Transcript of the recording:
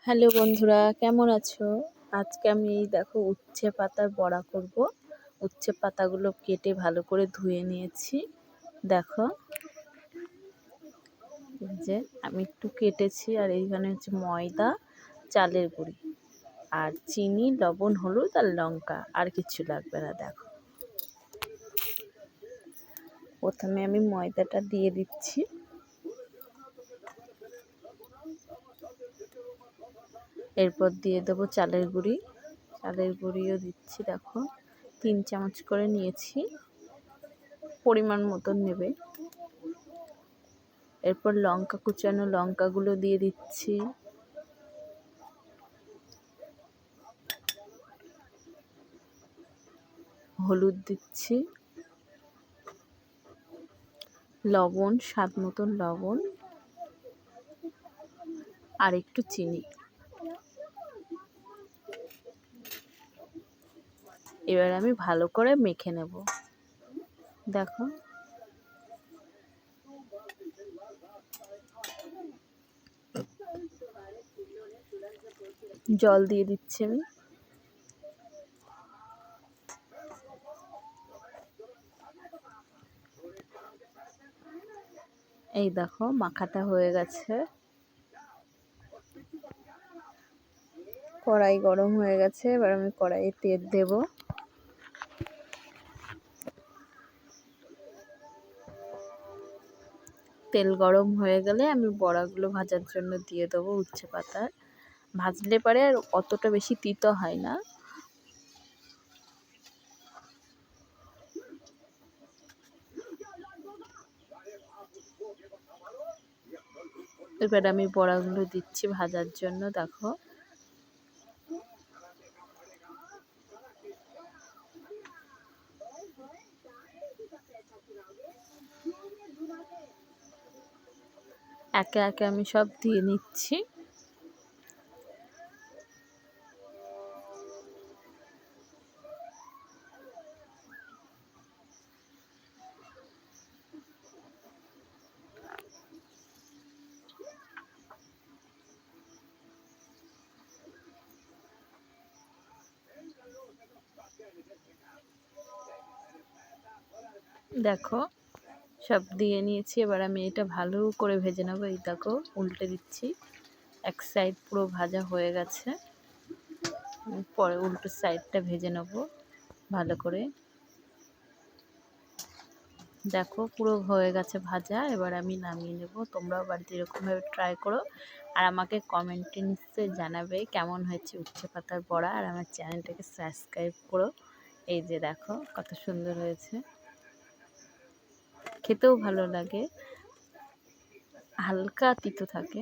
Hello বন্ধুরা, কেমন আছো? আজকে আমি এই দেখো উচ্ছে পাতার বড়া করব। উচ্ছে পাতাগুলো কেটে ভালো করে ধুয়ে নিয়েছি। দেখো, এই যে আমি একটু কেটেছি, আর এইখানে হচ্ছে ময়দা, চালের গুঁড়ি আর চিনি, লবণ, হলুদ আর লঙ্কা, আর কিছু লাগবে না। দেখো, প্রথমে আমি ময়দাটা দিয়ে দিচ্ছি। এরপর দিয়ে দেবো চালের গুঁড়ি। চালের গুঁড়িও দিচ্ছি। দেখো, 3 চামচ করে নিয়েছি, পরিমাণ মতন নেবে। এরপর লঙ্কা, কুচানো লঙ্কাগুলো দিয়ে দিচ্ছি। হলুদ দিচ্ছি, লবণ, স্বাদ মতন লবণ, আর একটু চিনি। এবার আমি ভালো করে মেখে নেব। দেখো, জল দিয়ে দিচ্ছি আমি। এই দেখো, মাখাটা হয়ে গেছে। কড়াই গরম হয়ে গেছে, এবার আমি কড়াইয়ে তেল দেব। তেল গরম হয়ে গেলে আমি বড়াগুলো ভাজার জন্য দিয়ে দেবো উচ্ছে পাতার। ভাজলে পরে আর অতটা বেশি তিতো হয় না। এবার আমি বড়াগুলো দিচ্ছি ভাজার জন্য। দেখো, একে একে আমি সব দিয়ে নিচ্ছি। দেখো, সব দিয়ে নিয়েছি। এবার আমি এটা ভালো করে ভেজে নেবো। এই দেখো, উল্টে দিচ্ছি। এক সাইড পুরো ভাজা হয়ে গেছে, পরে উল্টো সাইডটা ভেজে নেবো ভালো করে। দেখো, পুরো হয়ে গেছে ভাজা। এবার আমি নামিয়ে নেব। তোমরাও বাড়িতে এরকমভাবে ট্রাই করো, আর আমাকে কমেন্টে নিশ্চয়ই জানাবে কেমন হয়েছে উচ্ছে পাতার বড়া। আর আমার চ্যানেলটাকে সাবস্ক্রাইব করো। এই যে দেখো, কত সুন্দর হয়েছে, খেতেও ভালো লাগে, হালকা তিতো থাকে।